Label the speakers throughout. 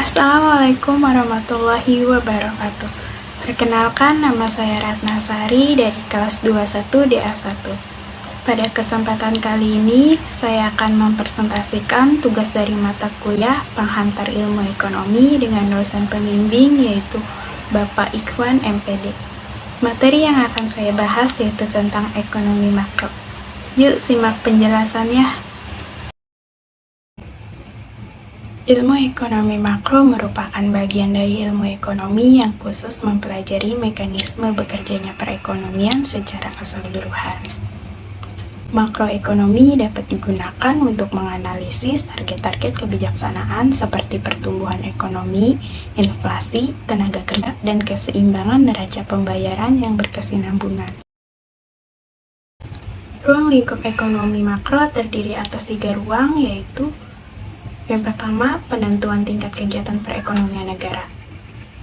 Speaker 1: Assalamualaikum warahmatullahi wabarakatuh. Perkenalkan, nama saya Ratna Sari dari kelas 21 DA1. Pada kesempatan kali ini, saya akan mempresentasikan tugas dari mata kuliah Penghantar Ilmu Ekonomi dengan dosen pembimbing yaitu Bapak Ikhwan MPD. Materi yang akan saya bahas yaitu tentang ekonomi makro. Yuk simak penjelasannya. Ilmu ekonomi makro merupakan bagian dari ilmu ekonomi yang khusus mempelajari mekanisme bekerjanya perekonomian secara keseluruhan. Makroekonomi dapat digunakan untuk menganalisis target-target kebijaksanaan seperti pertumbuhan ekonomi, inflasi, tenaga kerja, dan keseimbangan neraca pembayaran yang berkesinambungan. Ruang lingkup ekonomi makro terdiri atas 3 ruang, yaitu yang pertama, penentuan tingkat kegiatan perekonomian negara.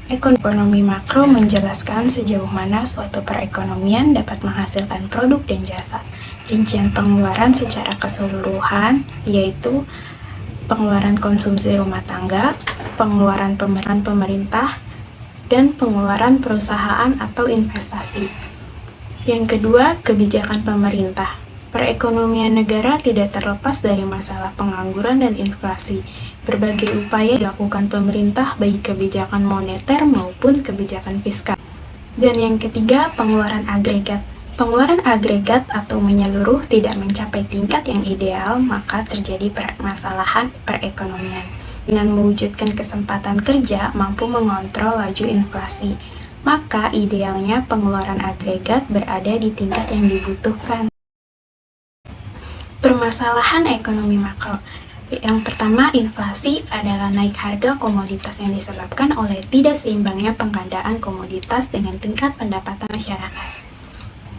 Speaker 1: Ekonomi makro menjelaskan sejauh mana suatu perekonomian dapat menghasilkan produk dan jasa. Rincian pengeluaran secara keseluruhan, yaitu pengeluaran konsumsi rumah tangga, pengeluaran pemerintah, dan pengeluaran perusahaan atau investasi. Yang kedua, kebijakan pemerintah. Perekonomian negara tidak terlepas dari masalah pengangguran dan inflasi. Berbagai upaya dilakukan pemerintah baik kebijakan moneter maupun kebijakan fiskal. Dan yang ketiga, pengeluaran agregat. Pengeluaran agregat atau menyeluruh tidak mencapai tingkat yang ideal, maka terjadi permasalahan perekonomian. Dengan mewujudkan kesempatan kerja mampu mengontrol laju inflasi, maka idealnya pengeluaran agregat berada di tingkat yang dibutuhkan. Permasalahan ekonomi makro. Yang pertama, inflasi adalah naik harga komoditas yang disebabkan oleh tidak seimbangnya pengadaan komoditas dengan tingkat pendapatan masyarakat.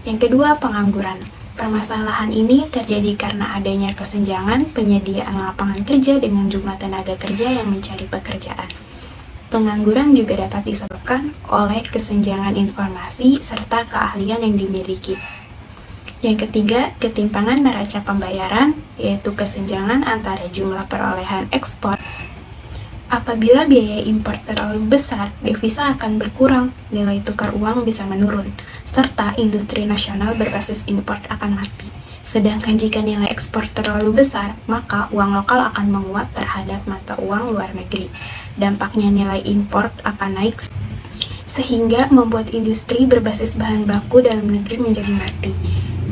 Speaker 1: Yang kedua, pengangguran. Permasalahan ini terjadi karena adanya kesenjangan penyediaan lapangan kerja dengan jumlah tenaga kerja yang mencari pekerjaan. Pengangguran juga dapat disebabkan oleh kesenjangan informasi serta keahlian yang dimiliki. Yang ketiga, ketimpangan neraca pembayaran, yaitu kesenjangan antara jumlah perolehan ekspor. Apabila biaya impor terlalu besar, devisa akan berkurang, nilai tukar uang bisa menurun, serta industri nasional berbasis impor akan mati. Sedangkan jika nilai ekspor terlalu besar, maka uang lokal akan menguat terhadap mata uang luar negeri. Dampaknya nilai impor akan naik, sehingga membuat industri berbasis bahan baku dalam negeri menjadi mati.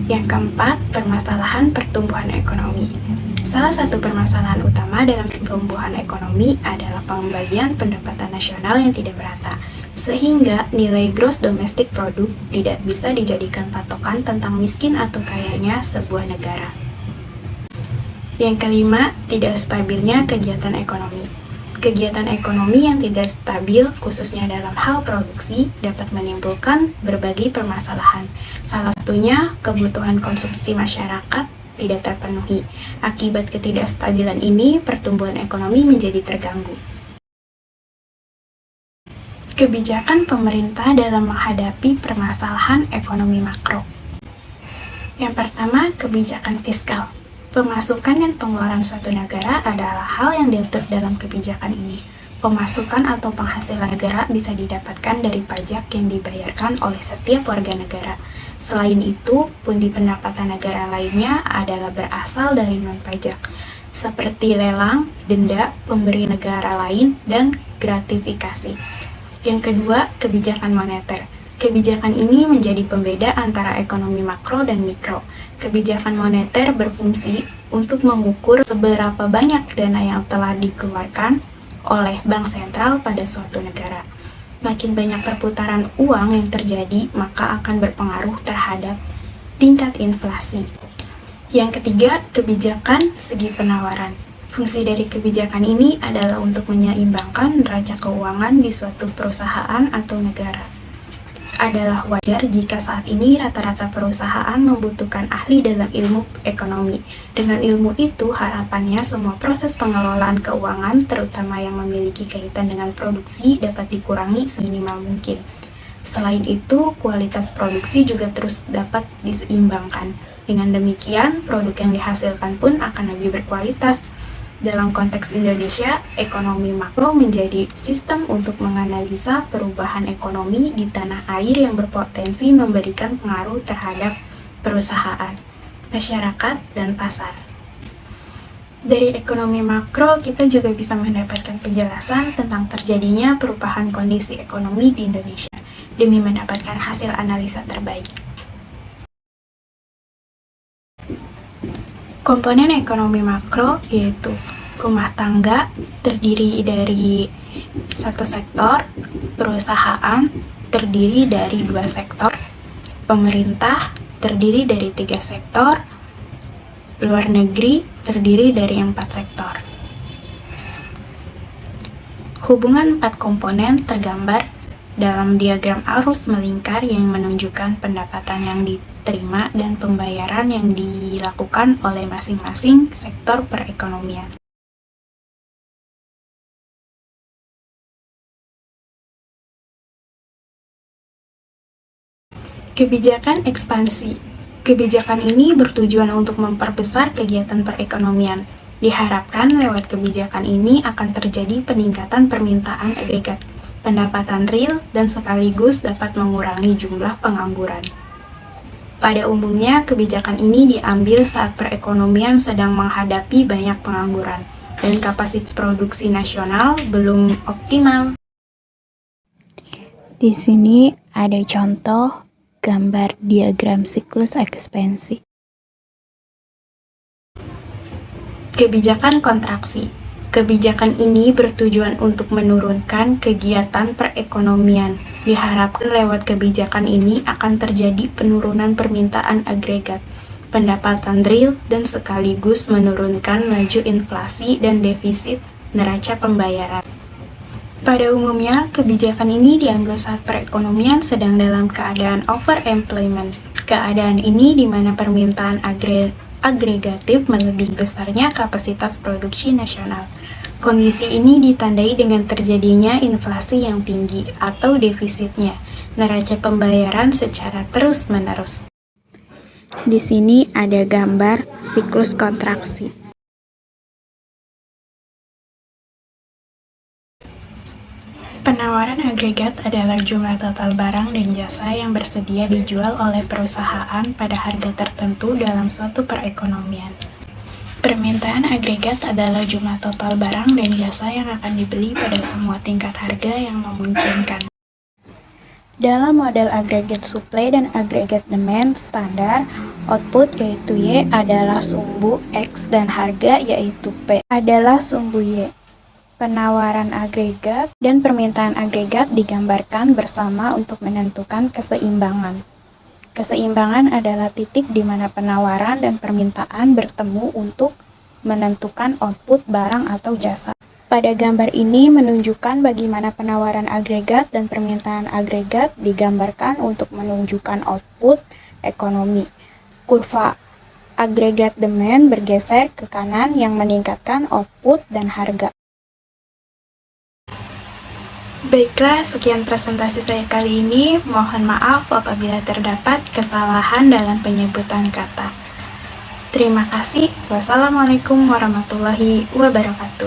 Speaker 1: Yang keempat, permasalahan pertumbuhan ekonomi. Salah satu permasalahan utama dalam pertumbuhan ekonomi adalah pembagian pendapatan nasional yang tidak merata, sehingga nilai gross domestic product tidak bisa dijadikan patokan tentang miskin atau kayanya sebuah negara. Yang kelima, tidak stabilnya kegiatan ekonomi. Kegiatan ekonomi yang tidak stabil, khususnya dalam hal produksi, dapat menimbulkan berbagai permasalahan. Salah satunya, kebutuhan konsumsi masyarakat tidak terpenuhi. Akibat ketidakstabilan ini, pertumbuhan ekonomi menjadi terganggu. Kebijakan pemerintah dalam menghadapi permasalahan ekonomi makro. Yang pertama, kebijakan fiskal. Pemasukan dan pengeluaran suatu negara adalah hal yang diatur dalam kebijakan ini. Pemasukan atau penghasilan negara bisa didapatkan dari pajak yang dibayarkan oleh setiap warga negara. Selain itu, pundi pendapatan negara lainnya adalah berasal dari non-pajak, seperti lelang, denda, pemberi negara lain, dan gratifikasi. Yang kedua, kebijakan moneter. Kebijakan ini menjadi pembeda antara ekonomi makro dan mikro. Kebijakan moneter berfungsi untuk mengukur seberapa banyak dana yang telah dikeluarkan oleh bank sentral pada suatu negara. Makin banyak perputaran uang yang terjadi, maka akan berpengaruh terhadap tingkat inflasi. Yang ketiga, kebijakan segi penawaran. Fungsi dari kebijakan ini adalah untuk menyeimbangkan neraca keuangan di suatu perusahaan atau negara. Adalah wajar jika saat ini rata-rata perusahaan membutuhkan ahli dalam ilmu ekonomi. Dengan ilmu itu, harapannya semua proses pengelolaan keuangan, terutama yang memiliki kaitan dengan produksi, dapat dikurangi seminimal mungkin. Selain itu, kualitas produksi juga terus dapat diseimbangkan. Dengan demikian, produk yang dihasilkan pun akan lebih berkualitas. Dalam konteks Indonesia, ekonomi makro menjadi sistem untuk menganalisa perubahan ekonomi di tanah air yang berpotensi memberikan pengaruh terhadap perusahaan, masyarakat, dan pasar. Dari ekonomi makro, kita juga bisa mendapatkan penjelasan tentang terjadinya perubahan kondisi ekonomi di Indonesia demi mendapatkan hasil analisa terbaik. Komponen ekonomi makro yaitu rumah tangga terdiri dari satu sektor, perusahaan terdiri dari 2 sektor, pemerintah terdiri dari 3 sektor, luar negeri terdiri dari 4 sektor. Hubungan 4 komponen tergambar dalam diagram arus melingkar yang menunjukkan pendapatan yang diterima dan pembayaran yang dilakukan oleh masing-masing sektor perekonomian. Kebijakan ekspansi. Kebijakan ini bertujuan untuk memperbesar kegiatan perekonomian. Diharapkan lewat kebijakan ini akan terjadi peningkatan permintaan agregat, pendapatan real, dan sekaligus dapat mengurangi jumlah pengangguran. Pada umumnya, kebijakan ini diambil saat perekonomian sedang menghadapi banyak pengangguran dan kapasitas produksi nasional belum optimal.
Speaker 2: Di sini ada contoh gambar diagram siklus ekspansi.
Speaker 1: Kebijakan kontraksi. Kebijakan ini bertujuan untuk menurunkan kegiatan perekonomian. Diharapkan lewat kebijakan ini akan terjadi penurunan permintaan agregat, pendapatan real, dan sekaligus menurunkan laju inflasi dan defisit neraca pembayaran. Pada umumnya, kebijakan ini diambil saat perekonomian sedang dalam keadaan overemployment. Keadaan ini di mana permintaan agregatif melebihi besarnya kapasitas produksi nasional. Kondisi ini ditandai dengan terjadinya inflasi yang tinggi atau defisitnya neraca pembayaran secara terus-menerus.
Speaker 2: Di sini ada gambar siklus kontraksi.
Speaker 1: Penawaran agregat adalah jumlah total barang dan jasa yang bersedia dijual oleh perusahaan pada harga tertentu dalam suatu perekonomian. Permintaan agregat adalah jumlah total barang dan jasa yang akan dibeli pada semua tingkat harga yang memungkinkan. Dalam model agregat supply dan agregat demand standar, output yaitu Y adalah sumbu X dan harga yaitu P adalah sumbu Y. Penawaran agregat dan permintaan agregat digambarkan bersama untuk menentukan keseimbangan. Keseimbangan adalah titik di mana penawaran dan permintaan bertemu untuk menentukan output barang atau jasa. Pada gambar ini menunjukkan bagaimana penawaran agregat dan permintaan agregat digambarkan untuk menunjukkan output ekonomi. Kurva agregat demand bergeser ke kanan yang meningkatkan output dan harga. Baiklah, sekian presentasi saya kali ini. Mohon maaf apabila terdapat kesalahan dalam penyebutan kata. Terima kasih. Wassalamualaikum warahmatullahi wabarakatuh.